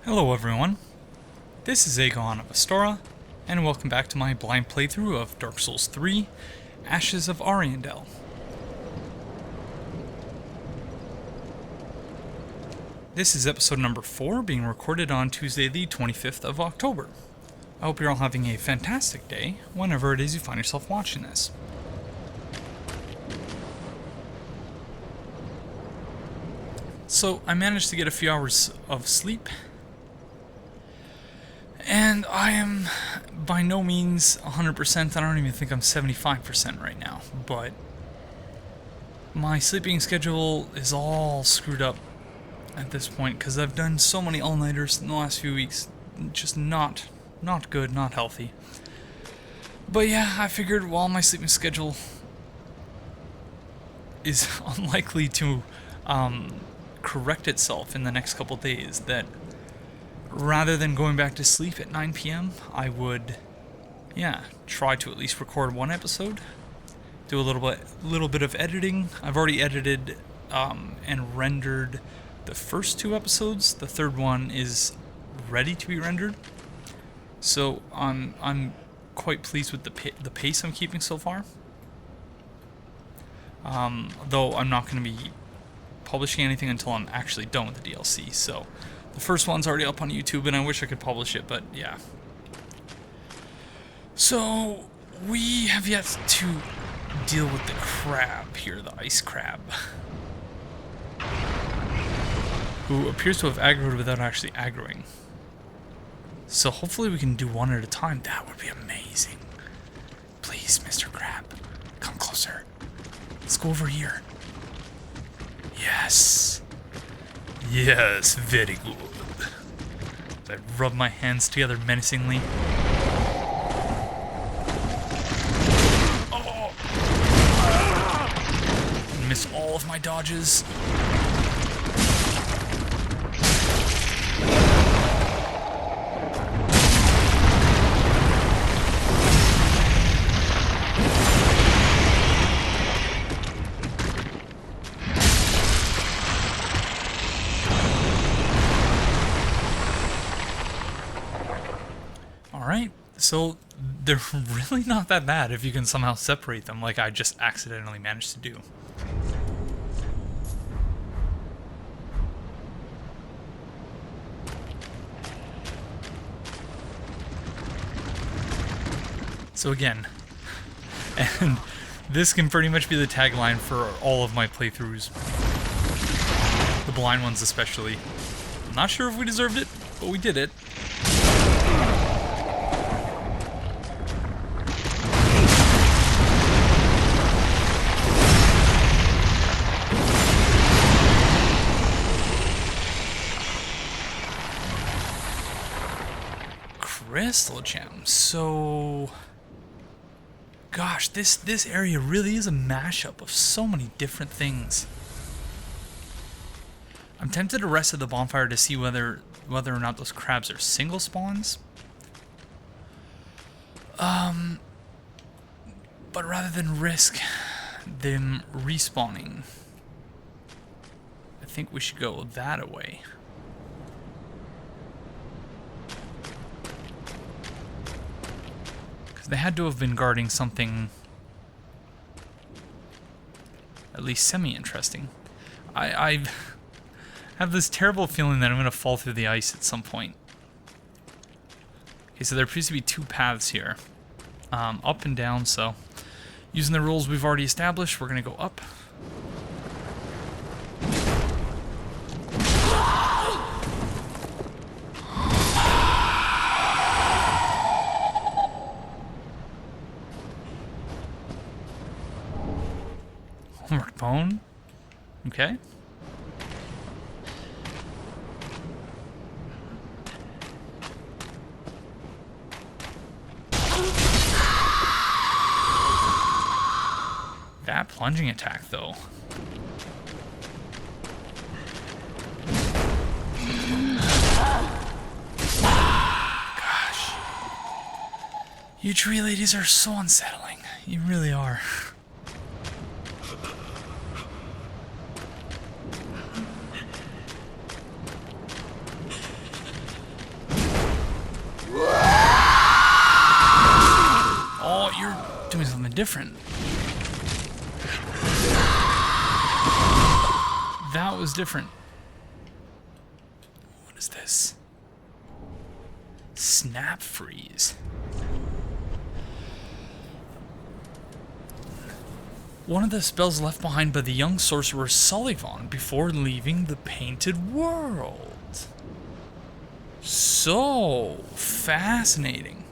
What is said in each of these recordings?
Hello everyone, this is Aegon of Astora, and welcome back to my blind playthrough of Dark Souls 3, Ashes of Ariandel. This is episode number 4, being recorded on Tuesday the 25th of October. I hope you're all having a fantastic day, whenever it is you find yourself watching this. So, I managed to get a few hours of sleep, and I am by no means 100%, I don't even think I'm 75% right now, but my sleeping schedule is all screwed up at this point, because I've done so many all-nighters in the last few weeks, just not good, not healthy. But yeah, I figured while my sleeping schedule is unlikely to correct itself in the next couple days, that rather than going back to sleep at 9 p.m., I would, try to at least record one episode, do a little bit of editing. I've already edited and rendered the first 2 episodes. The third one is ready to be rendered, so I'm quite pleased with the pace I'm keeping so far. Though I'm not going to be publishing anything until I'm actually done with the DLC. So the first one's already up on YouTube, and I wish I could publish it, but yeah. So we have yet to deal with the crab here, the ice crab, who appears to have aggroed without actually aggroing. So hopefully we can do one at a time. That would be amazing. Please, Mr. Crab, come closer. Let's go over here. Yes. Yes, very good. I rub my hands together menacingly. Oh! Miss all of my dodges. Alright, so they're really not that bad if you can somehow separate them like I just accidentally managed to do. So again, and this can pretty much be the tagline for all of my playthroughs, the blind ones especially. I'm not sure if we deserved it, but we did it. Crystal gem. So, gosh, this area really is a mashup of so many different things. I'm tempted to rest at the bonfire to see whether or not those crabs are single spawns. But rather than risk them respawning, I think we should go that away. They had to have been guarding something at least semi-interesting. I have this terrible feeling that I'm going to fall through the ice at some point. Okay, so there appears to be 2 paths here. Up and down, so using the rules we've already established, we're going to go up. Homework bone. Okay. That plunging attack, though. Gosh. You tree ladies are so unsettling. You really are. something different. That was different. What is this? Snap freeze. One of the spells left behind by the young sorcerer Sullivan before leaving the Painted World. So fascinating.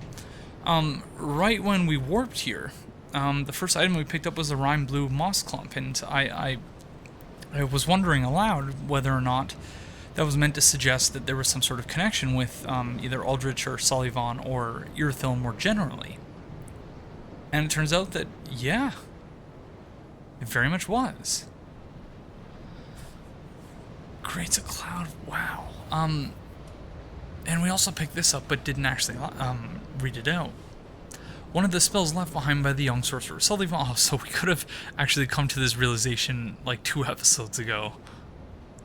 Right when we warped here, the first item we picked up was a Rime Blue Moss Clump, and I was wondering aloud whether or not that was meant to suggest that there was some sort of connection with either Eldritch or Sullivan or Irithyll more generally. And it turns out that, yeah, it very much was. Creates a cloud, wow. And we also picked this up, but didn't actually read it out. One of the spells left behind by the young sorcerer Sullivan. Oh, so we could have actually come to this realization like 2 episodes ago.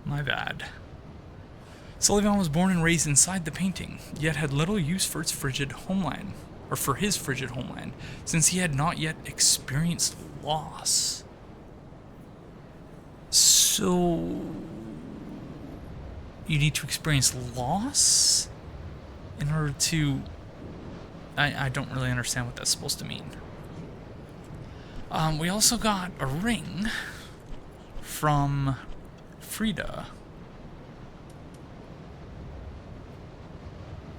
My bad. Sullivan was born and raised inside the painting, yet had little use for its frigid homeland, or for his frigid homeland, since he had not yet experienced loss. So you need to experience loss in order to... I don't really understand what that's supposed to mean. We also got a ring from Frida.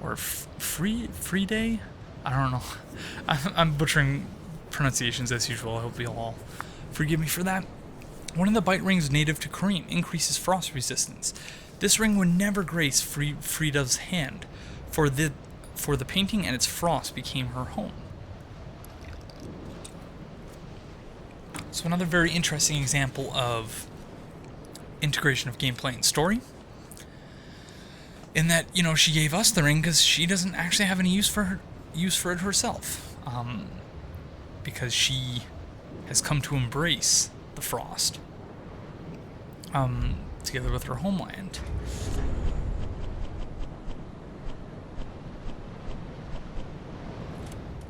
Or Fride? I don't know. I'm butchering pronunciations as usual. I hope you'll all forgive me for that. One of the bite rings native to Kareem increases frost resistance. This ring would never grace Frida's hand, for the painting and its frost became her home. So another very interesting example of integration of gameplay and story. In that, you know, she gave us the ring because she doesn't actually have any use for it herself. Because she has come to embrace the frost. Together with her homeland.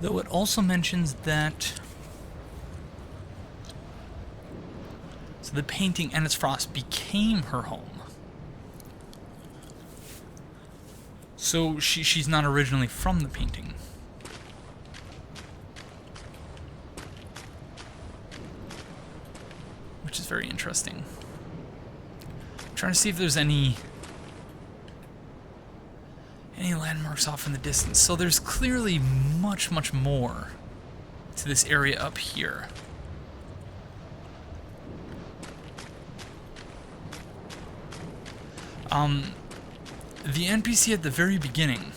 Though it also mentions that so the painting and its frost became her home. So she's not originally from the painting. Which is very interesting. I'm trying to see if there's any landmarks off in the distance. So there's clearly much, much more to this area up here. The NPC at the very beginning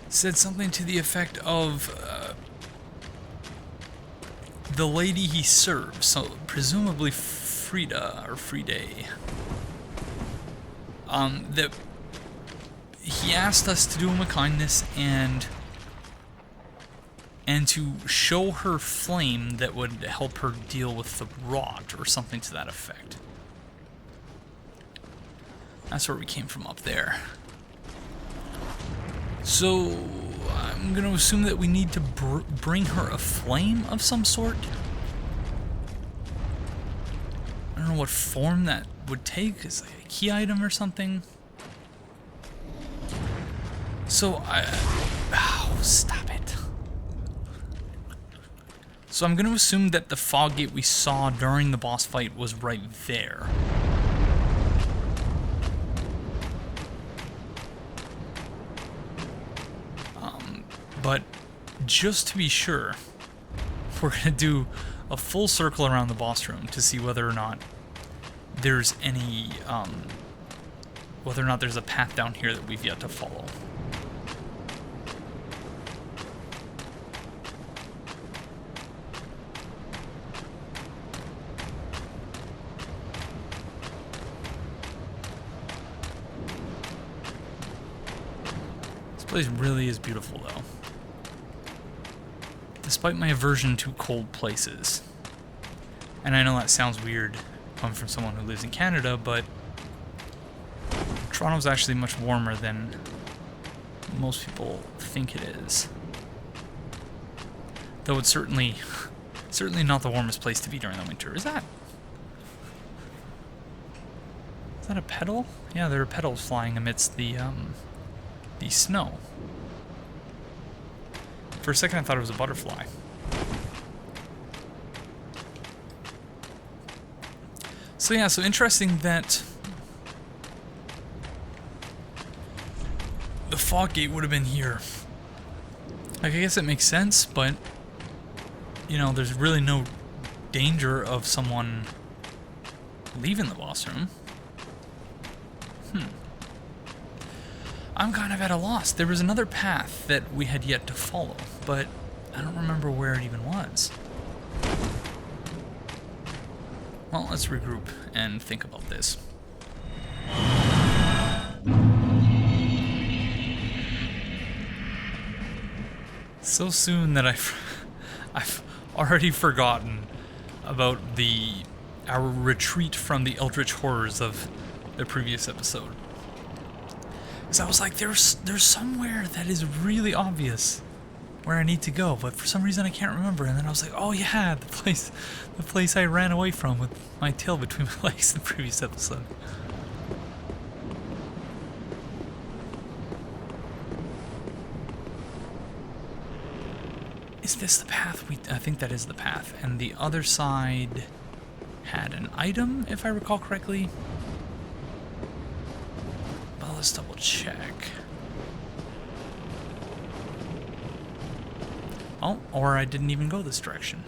said something to the effect of the lady he serves, so presumably Frida or Fride, that he asked us to do him a kindness and to show her flame that would help her deal with the rot or something to that effect. That's where we came from up there. So I'm going to assume that we need to bring her a flame of some sort. I don't know what form that would take. Is it like a key item or something? So oh, stop it. So I'm going to assume that the fog gate we saw during the boss fight was right there. But just to be sure, we're going to do a full circle around the boss room to see whether or not there's any, whether or not there's a path down here that we've yet to follow. This place really is beautiful, though. Despite my aversion to cold places. And I know that sounds weird coming from someone who lives in Canada, but Toronto's actually much warmer than most people think it is. Though it's certainly not the warmest place to be during the winter. Is that a petal? Yeah, there are petals flying amidst the snow. For a second I thought it was a butterfly. So yeah, so interesting that the fog gate would have been here. Like, I guess it makes sense, but you know, there's really no danger of someone leaving the boss room. I'm kind of at a loss. There was another path that we had yet to follow, but I don't remember where it even was. Well, let's regroup and think about this. So soon that I've already forgotten about our retreat from the eldritch horrors of the previous episode. Because I was like, there's somewhere that is really obvious where I need to go, but for some reason I can't remember. And then I was like, oh yeah, the place I ran away from with my tail between my legs in the previous episode. Is this the path? I think that is the path. And the other side had an item, if I recall correctly. Well, let's double check. Oh, or I didn't even go this direction.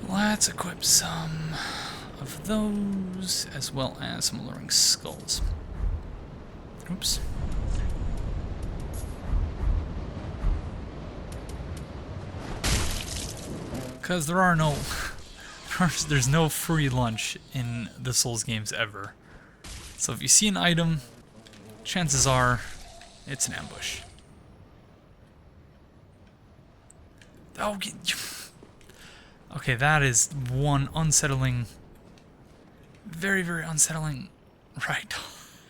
Let's equip some of those, as well as some alluring skulls. Oops. Because there are no... there's no free lunch in the Souls games ever. So if you see an item, chances are it's an ambush. Oh, okay, that is one unsettling, very, very unsettling. Right.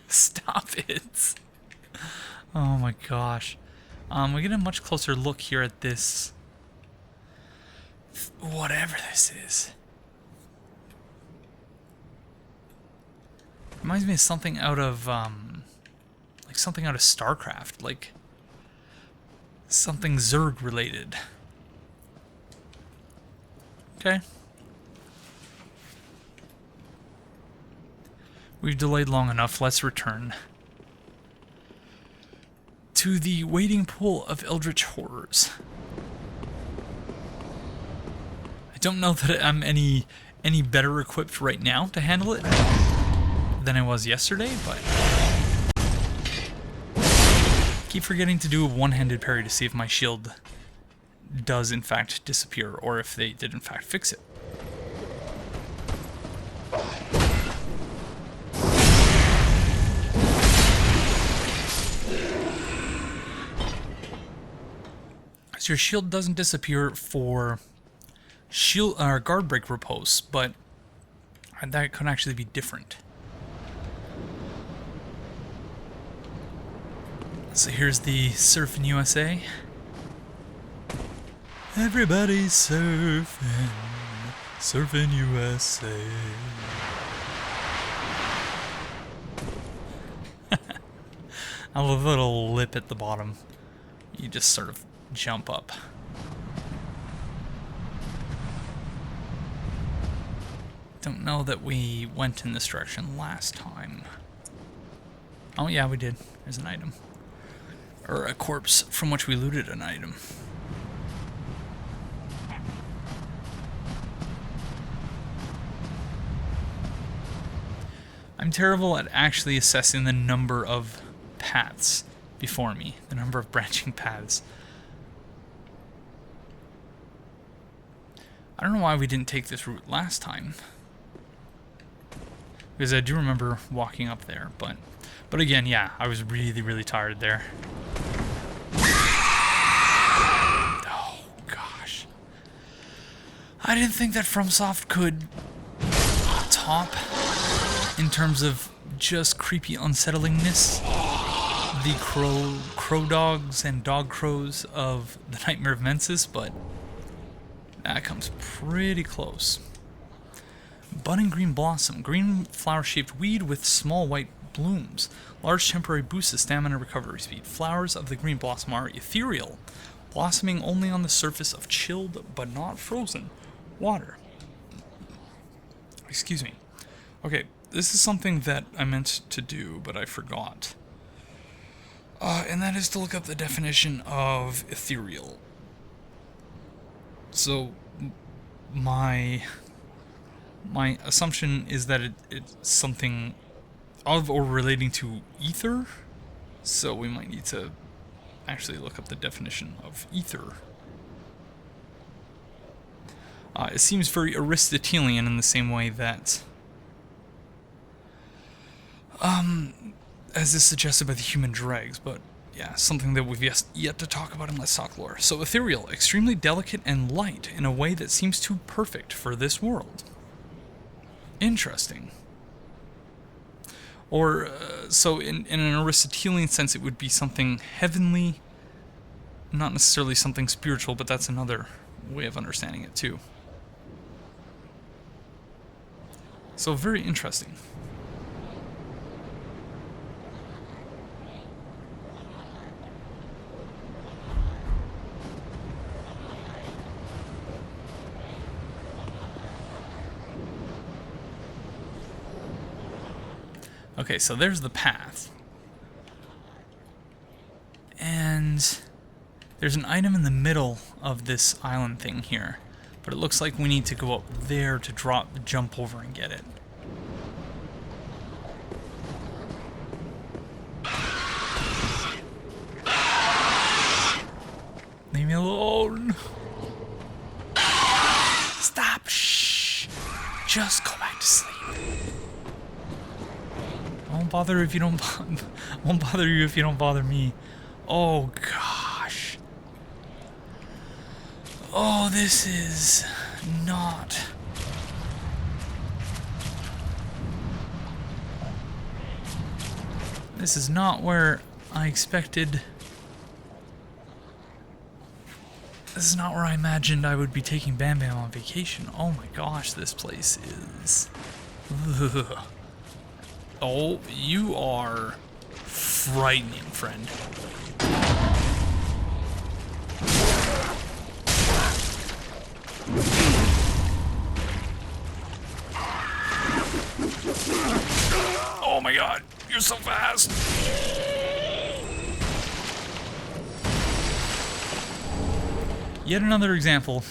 Stop it. Oh my gosh. We get a much closer look here at this, whatever this is. Reminds me of something out of, like something out of StarCraft, like something Zerg related. Okay. We've delayed long enough. Let's return to the waiting pool of eldritch horrors. I don't know that I'm any better equipped right now to handle it than I was yesterday, but keep forgetting to do a one-handed parry to see if my shield does in fact disappear, or if they did in fact fix it. So your shield doesn't disappear for shield or guard break riposte, but that could actually be different. So here's the Surfing USA. Everybody's surfing, Surfing USA. I love the little lip at the bottom. You just sort of jump up. Don't know that we went in this direction last time. Oh yeah, we did. There's an item. Or a corpse from which we looted an item. I'm terrible at actually assessing the number of paths before me, the number of branching paths. I don't know why we didn't take this route last time, because I do remember walking up there, but again, yeah, I was really, really tired there. Oh, gosh. I didn't think that FromSoft could top, in terms of just creepy unsettlingness, the crow dogs and dog crows of the Nightmare of Mensis, but that comes pretty close. Budding green blossom, green flower-shaped weed with small white blooms. Large temporary boost of stamina recovery speed. Flowers of the green blossom are ethereal, blossoming only on the surface of chilled but not frozen water. Excuse me. Okay, this is something that I meant to do, but I forgot. And that is to look up the definition of ethereal. So, my assumption is that it's something of or relating to ether, so we might need to actually look up the definition of ether. It seems very Aristotelian in the same way that, as is suggested by the human dregs, but yeah, something that we've yet to talk about in Let's Talk Lore. So ethereal, extremely delicate and light in a way that seems too perfect for this world. Interesting. Or, so in an Aristotelian sense, it would be something heavenly, not necessarily something spiritual, but that's another way of understanding it too. So very interesting. Okay, so there's the path. And there's an item in the middle of this island thing here. But it looks like we need to go up there to jump over and get it. Leave me alone. Stop. Shh. Just go back to sleep. I won't bother if you don't. Won't bother you if you don't bother me. Oh gosh. Oh, this is not. This is not where I expected. This is not where I imagined I would be taking Bam Bam on vacation. Oh my gosh, this place is. Ugh. Oh, you are frightening, friend. Oh my god, you're so fast. Yet another example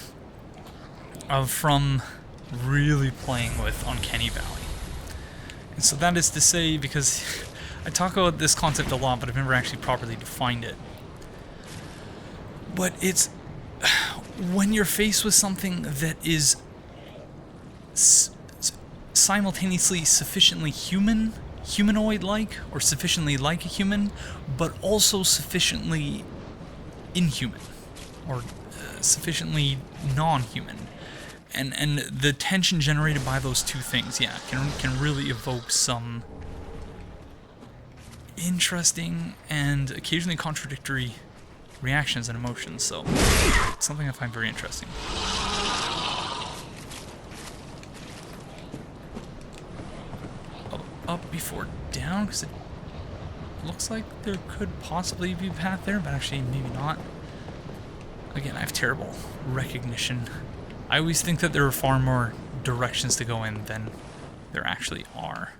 of From really playing with Uncanny Valley. And so that is to say, because I talk about this concept a lot, but I've never actually properly defined it. But it's when you're faced with something that is simultaneously sufficiently humanoid-like, or sufficiently like a human, but also sufficiently inhuman, or sufficiently non-human. And the tension generated by those two things, yeah, can really evoke some interesting and occasionally contradictory reactions and emotions, so it's something I find very interesting. Up before down, because it looks like there could possibly be a path there, but actually maybe not. Again, I have terrible recognition. I always think that there are far more directions to go in than there actually are.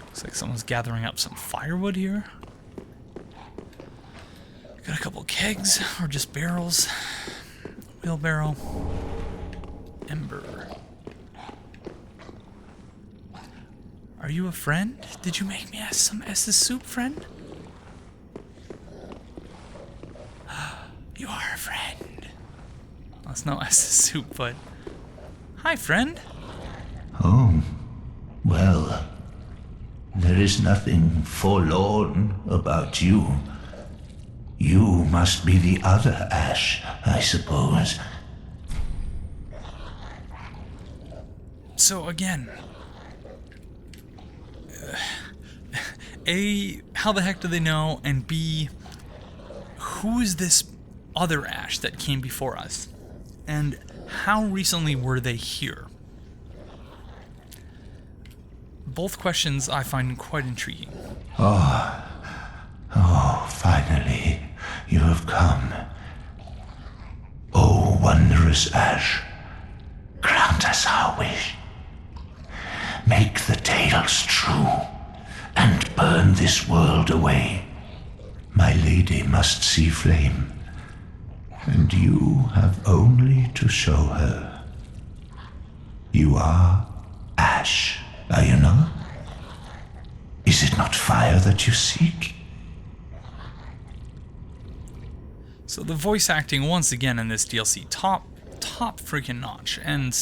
Looks like someone's gathering up some firewood here. Got a couple kegs, or just barrels. Wheelbarrow. Ember. Are you a friend? Did you make me some S's soup, friend? You are a friend. Well, it's no S's soup, but... Hi, friend. Oh, well, there is nothing forlorn about you. You must be the other Ash, I suppose. So again, A, how the heck do they know? And B, who is this other Ash that came before us? And how recently were they here? Both questions I find quite intriguing. Oh, finally, you have come. Oh, wondrous Ash, grant us our wish. Make the tales true, and burn this world away. My lady must see flame, and you have only to show her. You are Ash, are you not? Is it not fire that you seek? So the voice acting, once again in this DLC, top freaking notch. And,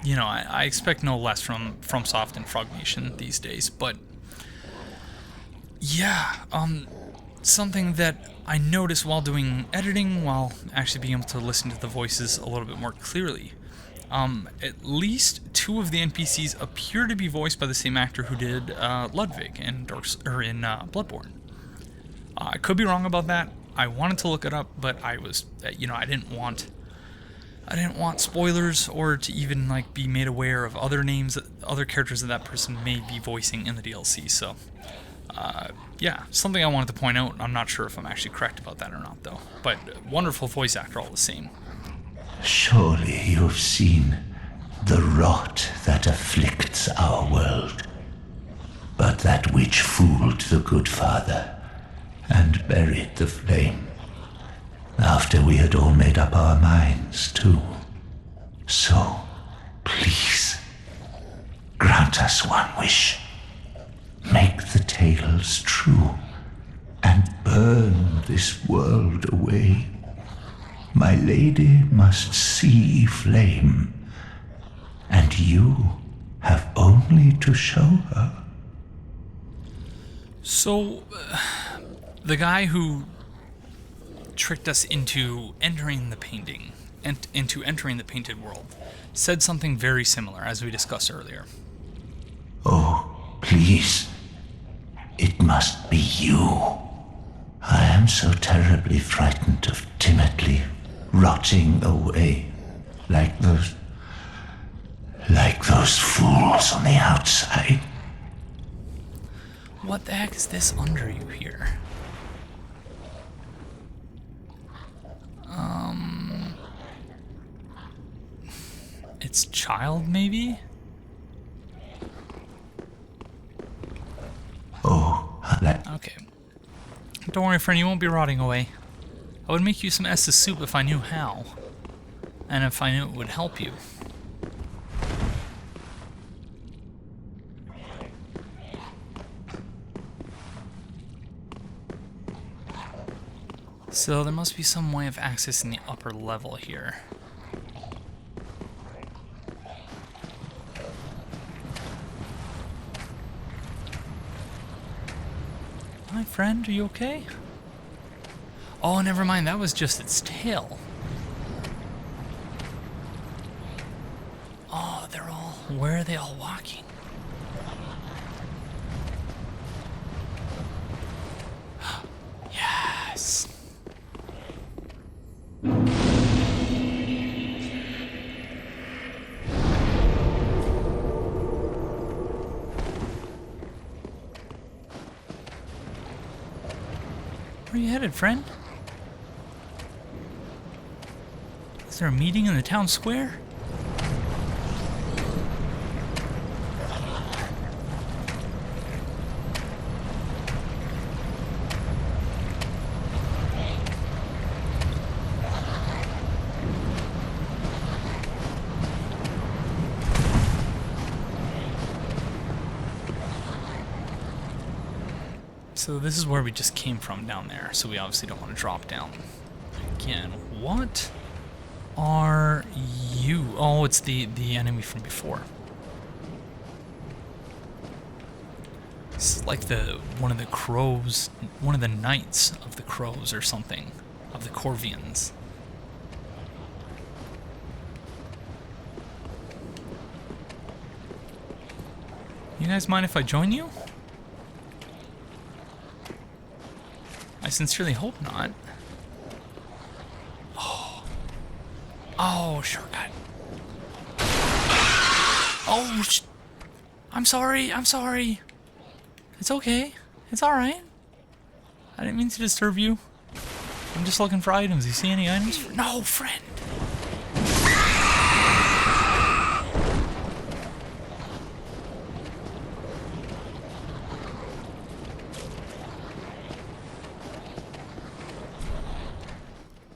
you know, I expect no less from FromSoft and Frog Nation these days. But, yeah, something that I noticed while doing editing, while actually being able to listen to the voices a little bit more clearly. At least 2 of the NPCs appear to be voiced by the same actor who did Ludwig in Bloodborne. I could be wrong about that. I wanted to look it up, but I was, you know, I didn't want spoilers or to even like be made aware of other names, other characters that person may be voicing in the DLC. So, yeah, something I wanted to point out. I'm not sure if I'm actually correct about that or not, though. But wonderful voice actor all the same. Surely you have seen the rot that afflicts our world, but that which fooled the good father and buried the flame, after we had all made up our minds, too. So, please, grant us one wish. Make the tales true, and burn this world away. My lady must see flame, and you have only to show her. So, the guy who tricked us into entering the painting, and into entering the painted world, said something very similar, as we discussed earlier. Oh, please. It must be you. I am so terribly frightened of timidly rotting away like those fools on the outside. What the heck is this under you here? It's child, maybe? Oh, that... Okay. Don't worry, friend, you won't be rotting away. I would make you some Estus soup if I knew how. And if I knew it would help you. So there must be some way of accessing the upper level here. Hi, friend, are you okay? Oh, never mind, that was just its tail. Oh, where are they all walking? Yes. Where are you headed, friend? Is there a meeting in the town square? So this is where we just came from down there, so we obviously don't want to drop down again. What are you? Oh, it's the enemy from before. It's like one of the crows, one of the knights of the crows or something, of the Corvians. You guys mind if I join you? I sincerely hope not. Oh, shortcut. Oh, I'm sorry, I'm sorry. It's okay. It's alright. I didn't mean to disturb you. I'm just looking for items. You see any items? No, friend.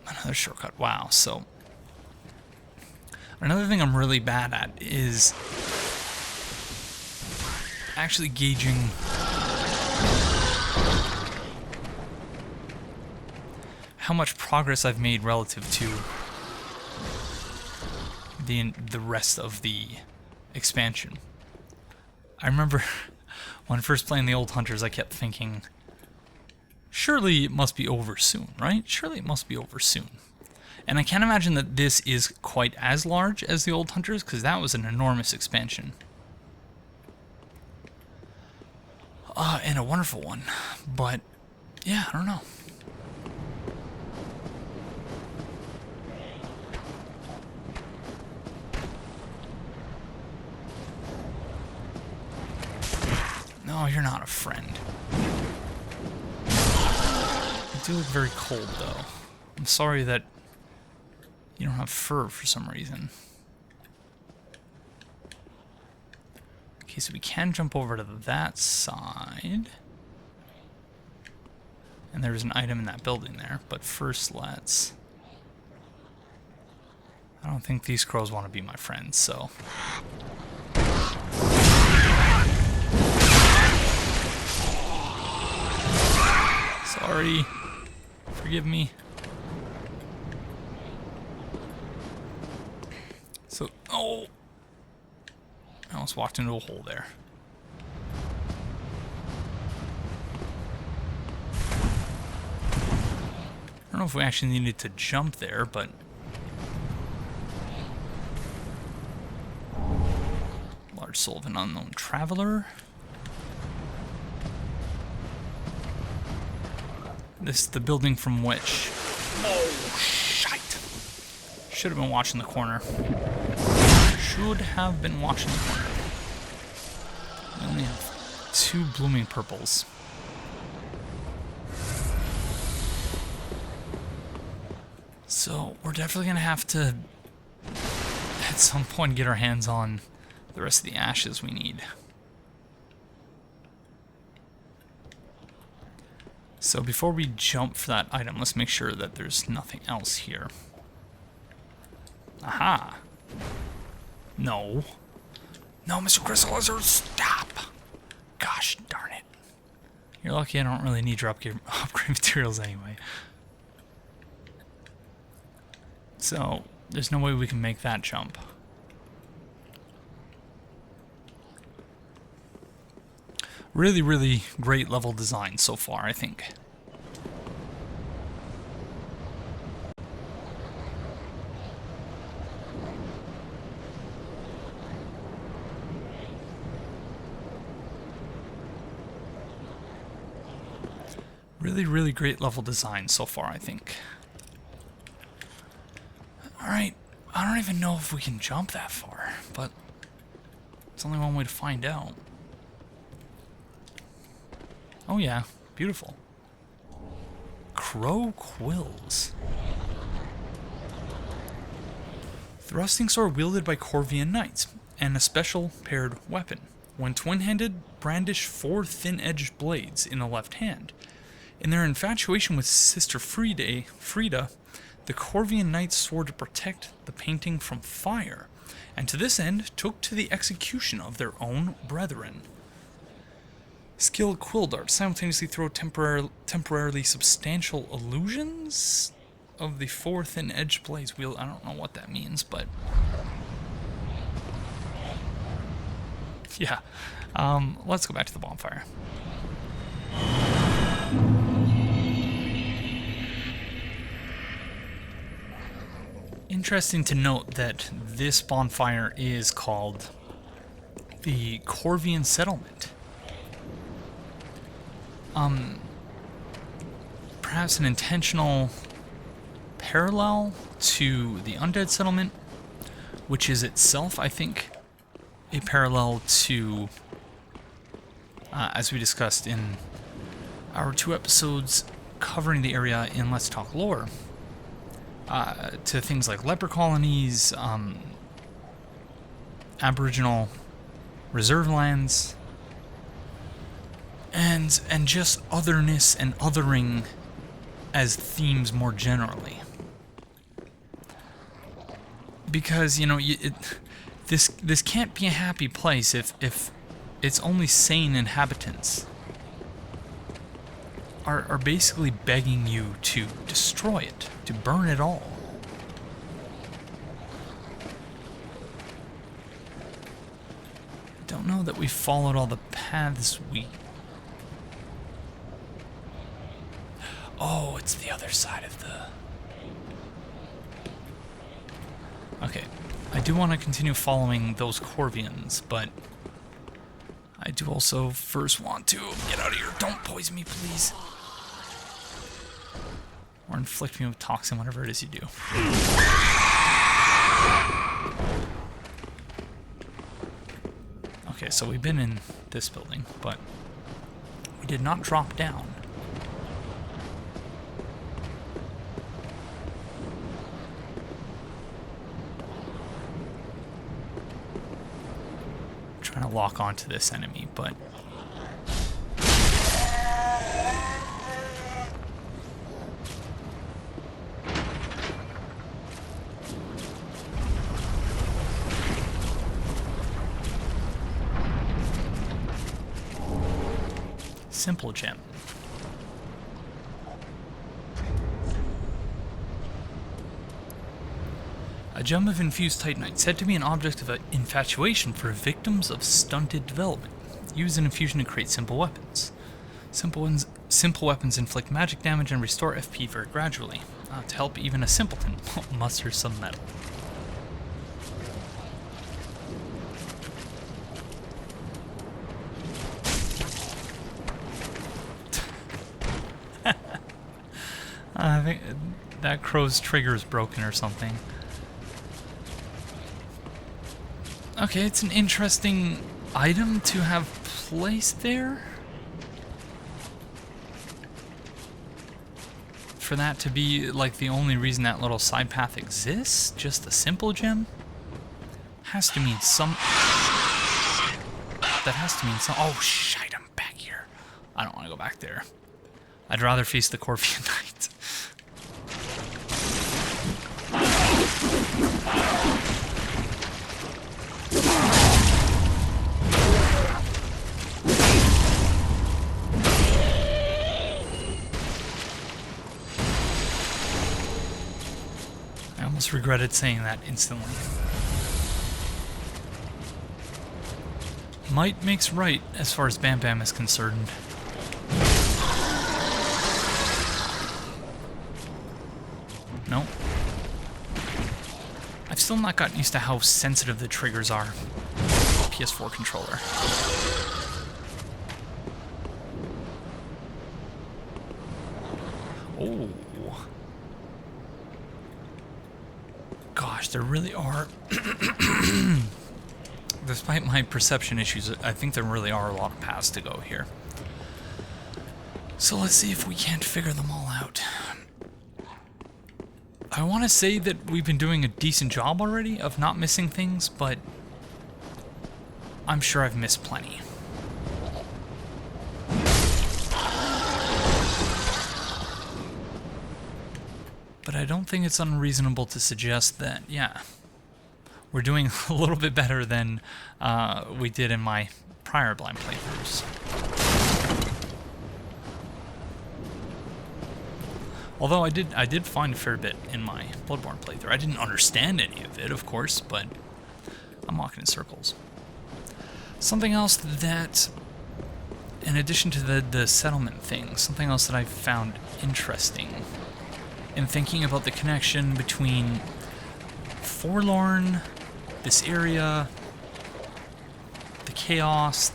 Another shortcut. Wow. So, another thing I'm really bad at is actually gauging how much progress I've made relative to the rest of the expansion. I remember when first playing the old Hunters, I kept thinking, surely it must be over soon, right? Surely it must be over soon. And I can't imagine that this is quite as large as the old Hunters, because that was an enormous expansion. And a wonderful one. But, yeah, I don't know. No, you're not a friend. You do look very cold, though. I'm sorry that you don't have fur for some reason. Okay, so we can jump over to that side. And there's an item in that building there, but first let's... I don't think these crows want to be my friends, so... Sorry. Forgive me. So, oh! I almost walked into a hole there. I don't know if we actually needed to jump there, but... Large soul of an unknown traveler. This is the building from which... Oh, shite! Should have been watching the corner. Should have been watching the corner. We only have 2 blooming purples. So, we're definitely going to have to, at some point, get our hands on the rest of the ashes we need. So before we jump for that item, let's make sure that there's nothing else here. Aha! No. No, Mr. Crystal Lizard, stop! Gosh darn it. You're lucky I don't really need your upgrade materials anyway. So, there's no way we can make that jump. Really, really great level design so far, I think. Really, really great level design so far, I think. Alright, I don't even know if we can jump that far, but there's only one way to find out. Oh yeah, beautiful. Crow Quills. Thrusting sword wielded by Corvian knights, and a special paired weapon. When twin-handed, brandish 4 thin-edged blades in the left hand. In their infatuation with Sister Frida, the Corvian knights swore to protect the painting from fire, and to this end took to the execution of their own brethren. Skilled quill darts simultaneously throw temporarily substantial illusions of the 4 thin-edged blades wield. I don't know what that means, but... Yeah, Let's go back to the bonfire. Interesting to note that this bonfire is called the Corvian settlement. Perhaps an intentional parallel to the undead settlement, which is itself, I think, a parallel to, as we discussed in our 2 episodes covering the area in Let's Talk Lore, to things like leper colonies, Aboriginal reserve lands, and just otherness and othering as themes more generally. Because, you know, this can't be a happy place if its only sane inhabitants are basically begging you to destroy it, to burn it all. I don't know that we followed all the paths we... Oh, it's the other side of the... Okay, I do want to continue following those Corvians, but I do also first want to get out of here. Don't poison me, please. Or inflict me with toxin, whatever it is you do. Okay, so we've been in this building, but we did not drop down. Trying to lock onto this enemy, but simple gem. A gem of infused titanite, said to be an object of infatuation for victims of stunted development. Use an infusion to create simple weapons. Simple weapons inflict magic damage and restore FP very gradually. To help even a simpleton muster some metal. I think that crow's trigger is broken or something. Okay, it's an interesting item to have placed there. For that to be like the only reason that little side path exists, just a simple gem, has to mean some... That has to mean some... Oh, shite, I'm back here. I don't want to go back there. I'd rather face the Corvian Knight. I almost regretted saying that instantly. Might makes right as far as Bam Bam is concerned. Nope. I've still not gotten used to how sensitive the triggers are. PS4 controller. Oh. Gosh, there really are... Despite my perception issues, I think there really are a lot of paths to go here. So let's see if we can't figure them all out. I want to say that we've been doing a decent job already of not missing things, but I'm sure I've missed plenty. But I don't think it's unreasonable to suggest that, yeah, we're doing a little bit better than we did in my prior blind playthroughs. Although I did find a fair bit in my Bloodborne playthrough. I didn't understand any of it, of course, but I'm walking in circles. Something else that, in addition to the settlement thing, something else that I found interesting in thinking about the connection between Forlorn, this area, the chaos,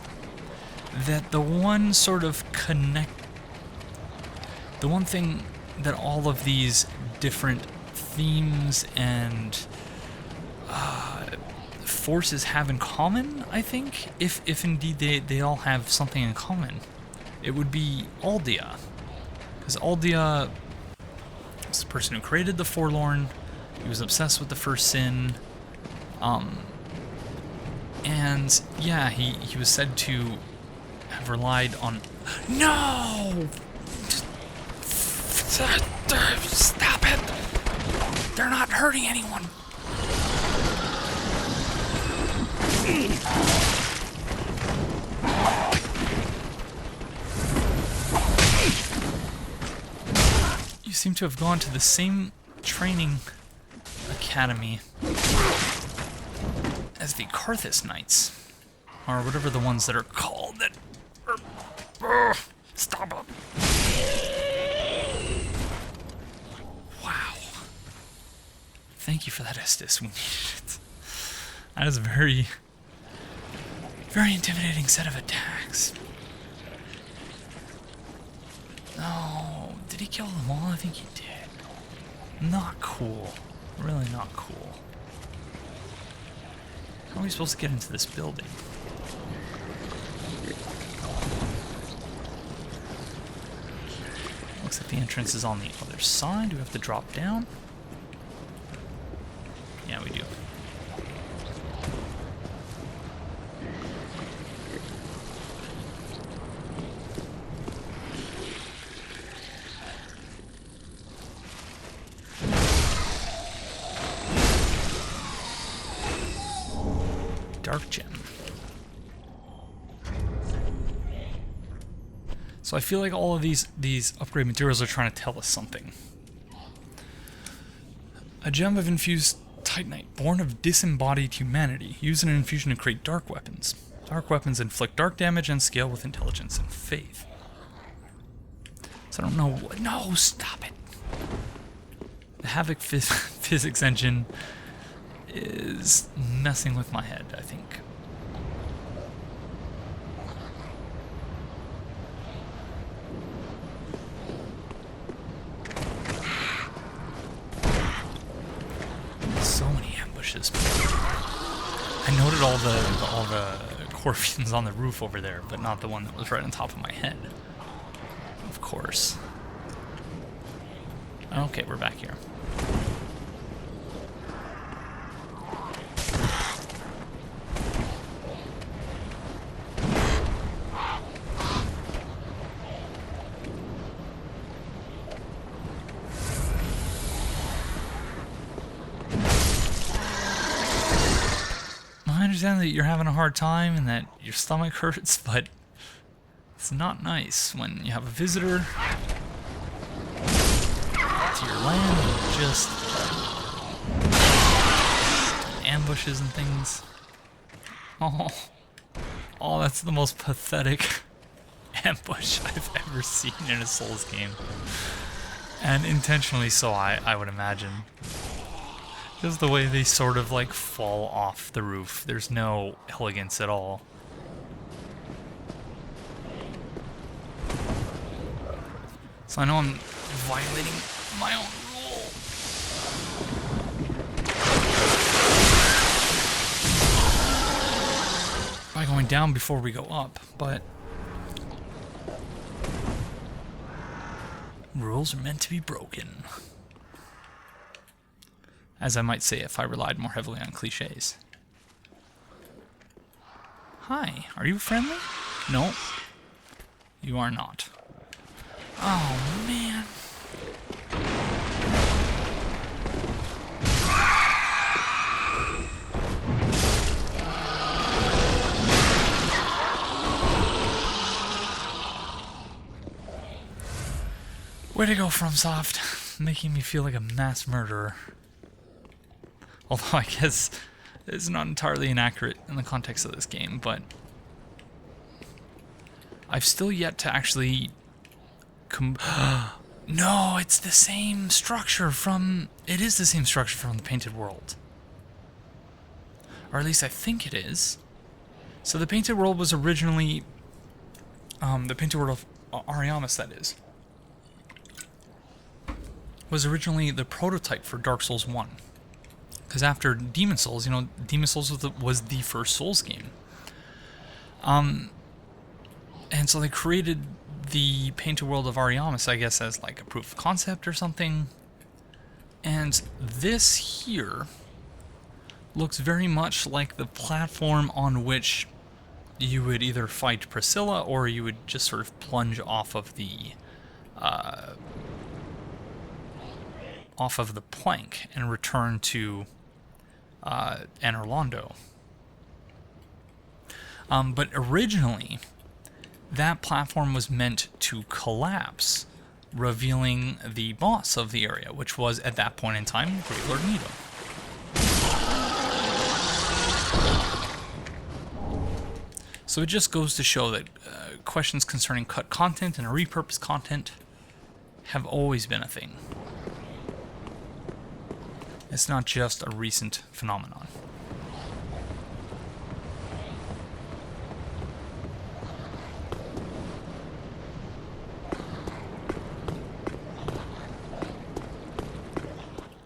that the one sort of the one thing that all of these different themes and forces have in common, I think, if indeed they all have something in common, it would be Aldia. Because Aldia is the person who created the Forlorn. He was obsessed with the first sin. And yeah, he was said to have relied on... No! Stop it! They're not hurting anyone! You seem to have gone to the same training academy as the Karthus Knights, or whatever the ones that are called that are... Stop it! Wow. Thank you for that, Estes. We needed it. That is a very intimidating set of attacks. Oh, did he kill them all? I think he did. Not cool. Really not cool. How are we supposed to get into this building? Looks like the entrance is on the other side. Do we have to drop down? Yeah, we do. Dark gem. So I feel like all of these upgrade materials are trying to tell us something. A gem of infused titanite, born of disembodied humanity, used in an infusion to create dark weapons. Dark weapons inflict dark damage and scale with intelligence and faith. So I don't know what... No, stop it! The Havoc physics engine is messing with my head, I think. So many ambushes. I noted all the Corvians on the roof over there, but not the one that was right on top of my head. Of course. Okay, we're back here. I understand that you're having a hard time and that your stomach hurts, but it's not nice when you have a visitor to your land and just ambushes and things. Oh, that's the most pathetic ambush I've ever seen in a Souls game. And intentionally so, I would imagine. Just the way they sort of like fall off the roof. There's no elegance at all. So I know I'm violating my own rule. By going down before we go up, but rules are meant to be broken. As I might say if I relied more heavily on cliches. Hi, are you friendly? No, you are not. Oh, man. Way to go, FromSoft. Making me feel like a mass murderer. Although I guess it's not entirely inaccurate in the context of this game, but I've still yet to actually... No, it's the same structure from... It is the same structure from the Painted World. Or at least I think it is. So the Painted World was originally... the Painted World of Ariamis, that is. Was originally the prototype for Dark Souls 1. Because after Demon Souls, you know, Demon Souls was the first Souls game. And so they created the Painted World of Ariamis, I guess, as like a proof of concept or something. And this here looks very much like the platform on which you would either fight Priscilla or you would just sort of plunge off of the plank and return to Anor Londo. But originally, that platform was meant to collapse, revealing the boss of the area, which was, at that point in time, Great Lord Nito. So it just goes to show that questions concerning cut content and repurposed content have always been a thing. It's not just a recent phenomenon.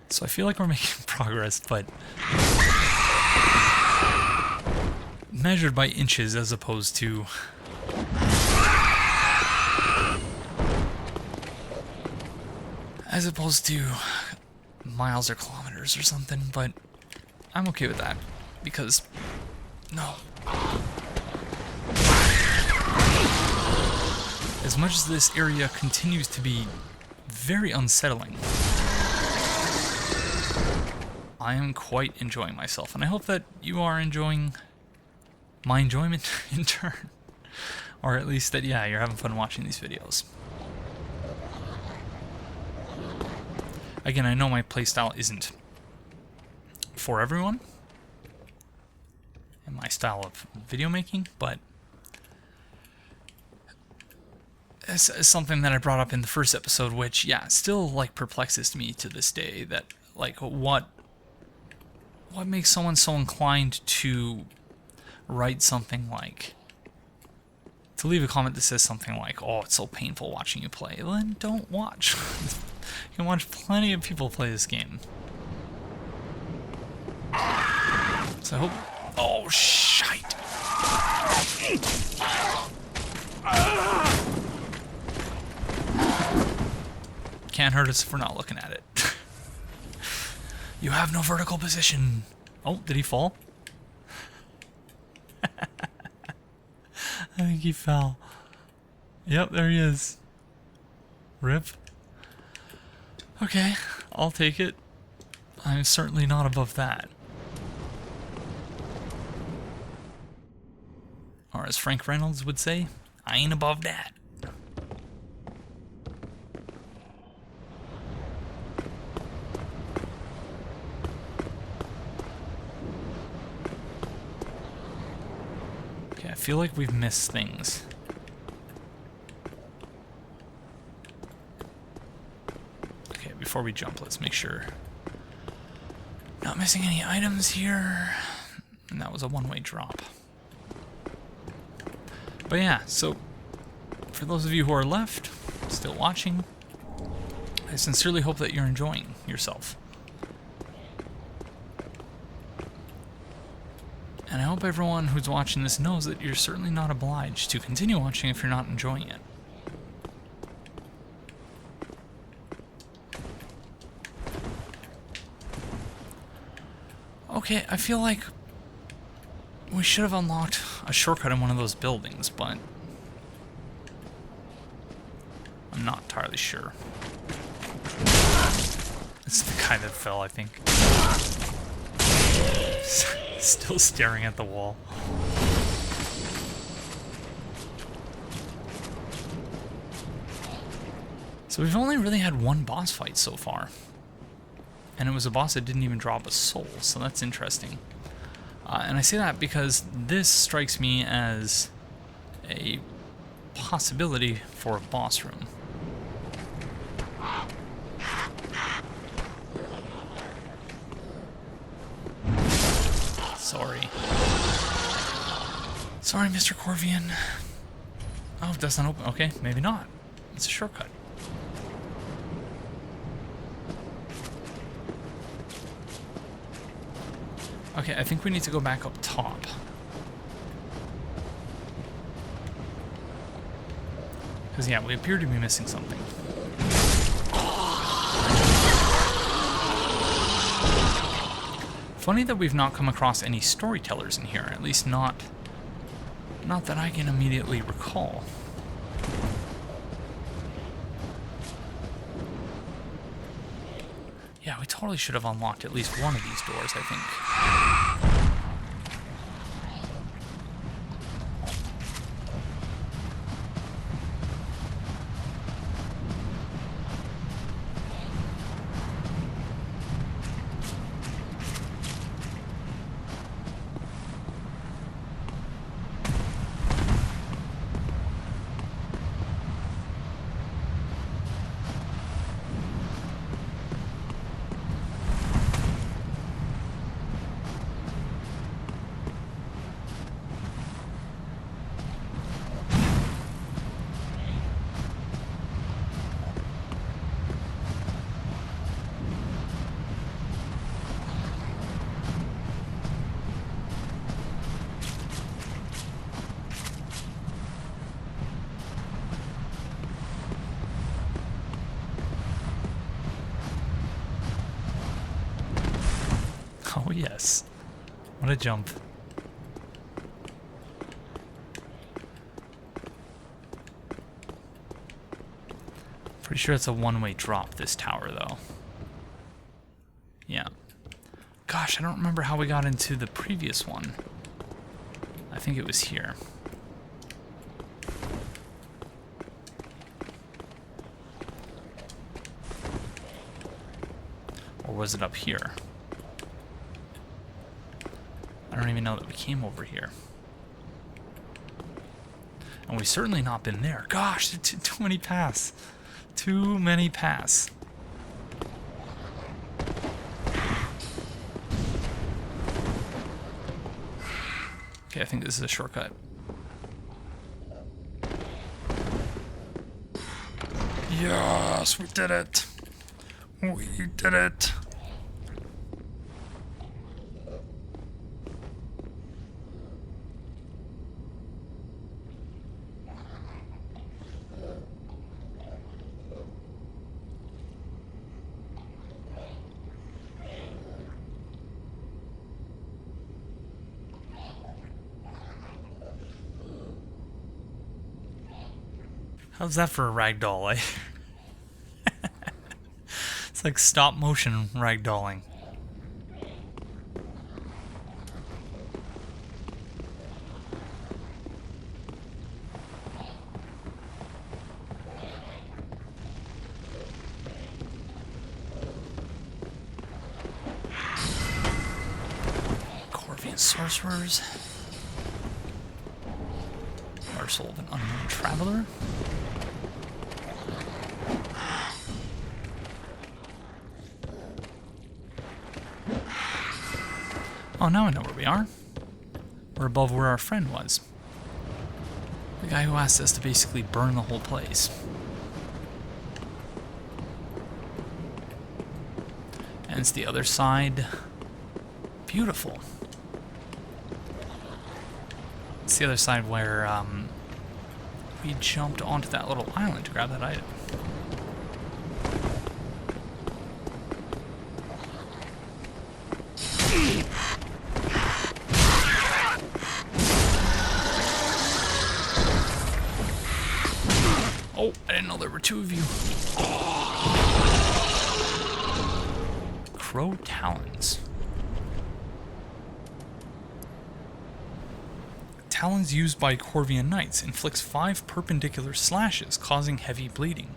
So I feel like we're making progress, but measured by inches as opposed to miles or kilometers or something, but I'm okay with that because no. As much as this area continues to be very unsettling, I am quite enjoying myself, and I hope that you are enjoying my enjoyment in turn. Or at least that, yeah, you're having fun watching these videos. Again, I know my playstyle isn't for everyone, and my style of video making, but it's something that I brought up in the first episode, which, yeah, still, like, perplexes me to this day, that, like, what makes someone so inclined to write something like, to leave a comment that says something like, oh, it's so painful watching you play. Well, then don't watch. You can watch plenty of people play this game. So I hope... Oh, shite. Can't hurt us if we're not looking at it. You have no vertical position. Oh, did he fall? I think he fell. Yep, there he is. Rip. Okay, I'll take it. I'm certainly not above that. Or as Frank Reynolds would say, I ain't above that. Okay, I feel like we've missed things. Before we jump, let's make sure not missing any items here. And that was a one-way drop. But yeah, so for those of you who are left, still watching, I sincerely hope that you're enjoying yourself. And I hope everyone who's watching this knows that you're certainly not obliged to continue watching if you're not enjoying it. Okay, I feel like we should have unlocked a shortcut in one of those buildings, but I'm not entirely sure. It's the guy that fell, I think. Still staring at the wall. So we've only really had one boss fight so far. And it was a boss that didn't even drop a soul, so that's interesting. And I say that because this strikes me as a possibility for a boss room. Sorry. Sorry, Mr. Corvian. Oh, it doesn't open. Okay, maybe not. It's a shortcut. Okay, I think we need to go back up top. Because, yeah, we appear to be missing something. Funny that we've not come across any storytellers in here, at least not that I can immediately recall. Yeah, we totally should have unlocked at least one of these doors, I think. Oh yes. What a jump. Pretty sure it's a one-way drop, this tower, though. Yeah. Gosh, I don't remember how we got into the previous one. I think it was here. Or was it up here? I don't even know that we came over here. And we've certainly not been there. Gosh, too many paths. Too many paths. Okay, I think this is a shortcut. Yes, we did it. We did it. How's that for a ragdoll, eh? It's like stop motion ragdolling. Corvian sorcerers. Morsel of an unknown traveler. Oh, now I know where we are. We're above where our friend was. The guy who asked us to basically burn the whole place. And it's the other side. Beautiful. It's the other side where we jumped onto that little island to grab that item. Oh, I didn't know there were two of you. Crow talons. Talons used by Corvian knights inflicts 5 perpendicular slashes, causing heavy bleeding.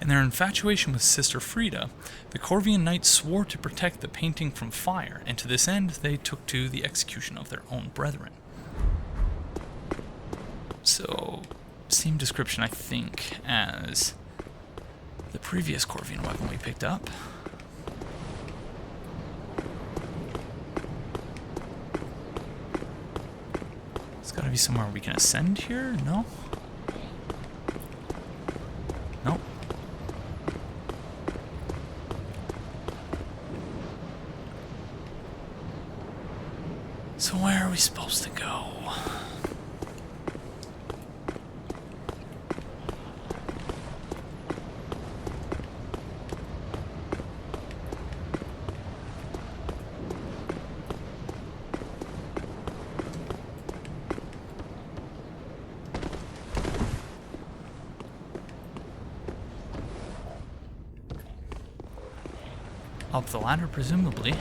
In their infatuation with Sister Frida, the Corvian knights swore to protect the painting from fire, and to this end they took to the execution of their own brethren. So, same description, I think, as the previous Corvian weapon we picked up. It's gotta be somewhere we can ascend here? No? Nope. So where are we supposed to go? Up the ladder, presumably.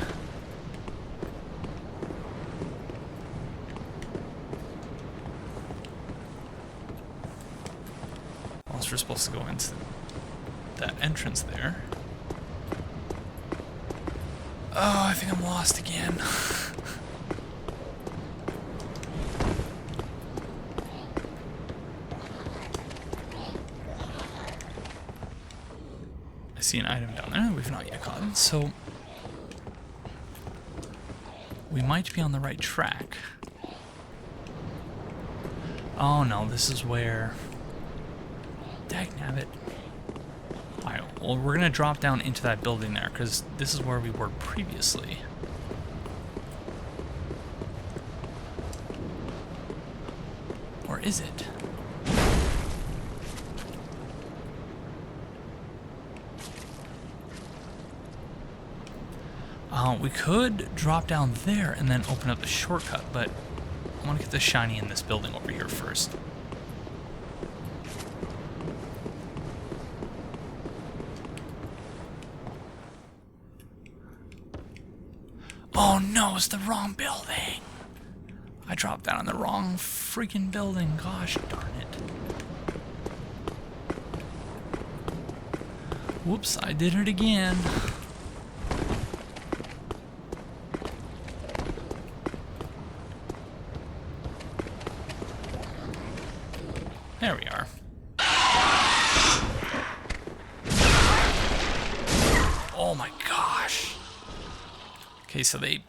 Unless we're supposed to go into that entrance there. Oh, I think I'm lost again. I see an item down there that we've not yet gotten, so we might be on the right track. Oh no, this is where... Dagnabbit. Alright, well we're gonna drop down into that building there, because this is where we were previously. Or is it? We could drop down there and then open up the shortcut, but I want to get the shiny in this building over here first. Oh no, it's the wrong building! I dropped down on the wrong freaking building, gosh darn it. Whoops, I did it again. There we are. Oh my gosh. Okay, so they've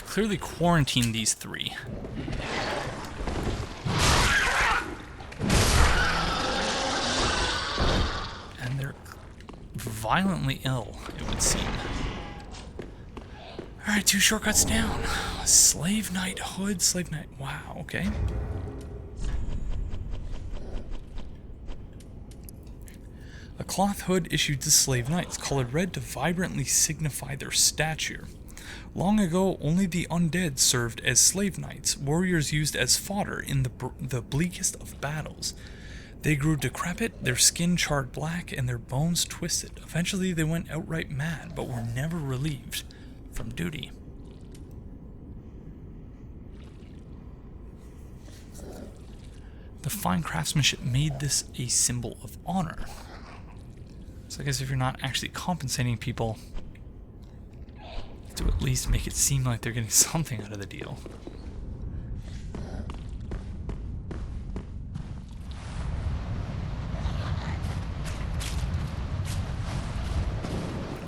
clearly quarantined these three. And they're violently ill, it would seem. Alright, 2 shortcuts down. Slave Knight Hood, Slave Knight. Wow, okay. A cloth hood issued to slave knights, colored red to vibrantly signify their stature. Long ago, only the undead served as slave knights, warriors used as fodder in the bleakest of battles. They grew decrepit, their skin charred black, and their bones twisted. Eventually they went outright mad, but were never relieved from duty. The fine craftsmanship made this a symbol of honor. So I guess if you're not actually compensating people, to at least make it seem like they're getting something out of the deal.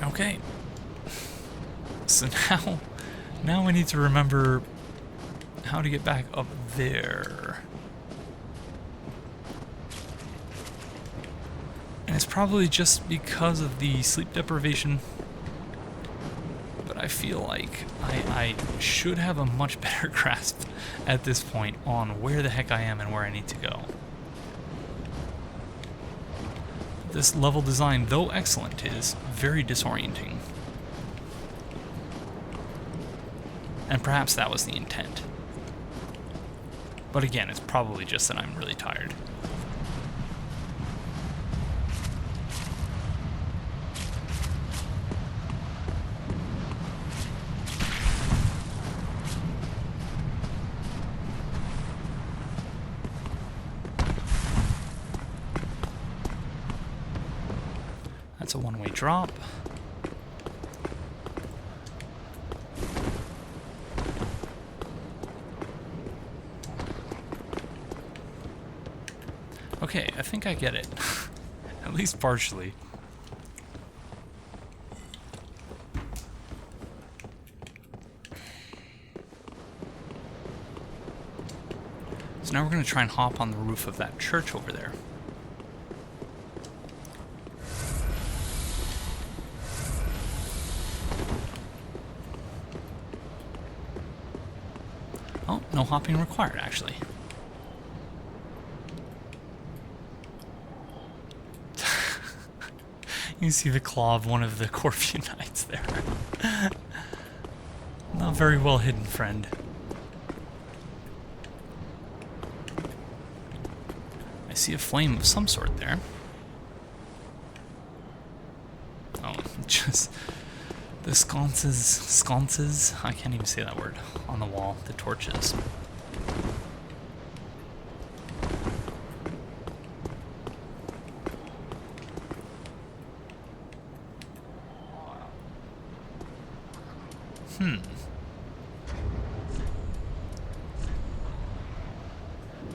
Okay. So now I need to remember how to get back up there. And it's probably just because of the sleep deprivation, but I feel like I should have a much better grasp at this point on where the heck I am and where I need to go. This level design, though excellent, is very disorienting. And perhaps that was the intent. But again, it's probably just that I'm really tired. That's a one-way drop. Okay, I think I get it. At least partially. So now we're going to try and hop on the roof of that church over there. Oh, no hopping required, actually. You can see the claw of one of the Corvian knights there. Not very well hidden, friend. I see a flame of some sort there. Oh, just the sconces, I can't even say that word, on the wall, the torches.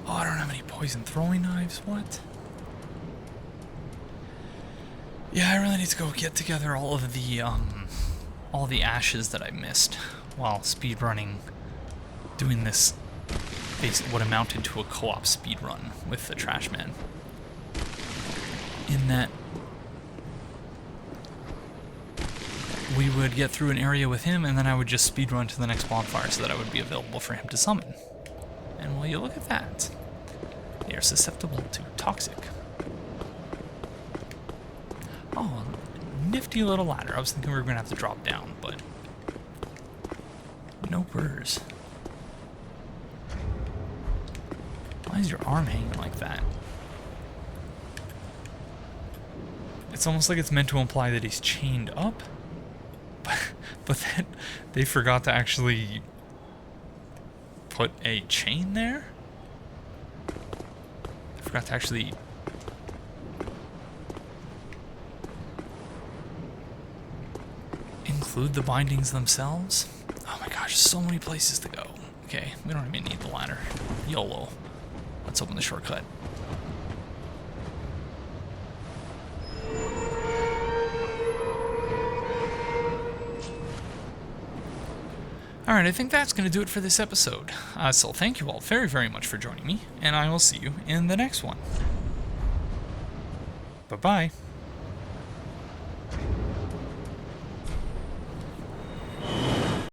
Oh, I don't have any poison throwing knives, what? Yeah, I really need to go get together all the ashes that I missed while speedrunning, doing this, basically what amounted to a co-op speedrun with the Trash Man. In that we would get through an area with him, and then I would just speedrun to the next bonfire so that I would be available for him to summon. And will you look at that? They are susceptible to toxic. Oh, nifty little ladder. I was thinking we were going to have to drop down, but no burrs. Why is your arm hanging like that? It's almost like it's meant to imply that he's chained up, but then they forgot to actually put a chain there? I forgot to actually include the bindings themselves? Oh my gosh, so many places to go. Okay, we don't even need the ladder. YOLO. Let's open the shortcut. Alright, I think that's going to do it for this episode. So thank you all very, very much for joining me, and I will see you in the next one. Bye-bye.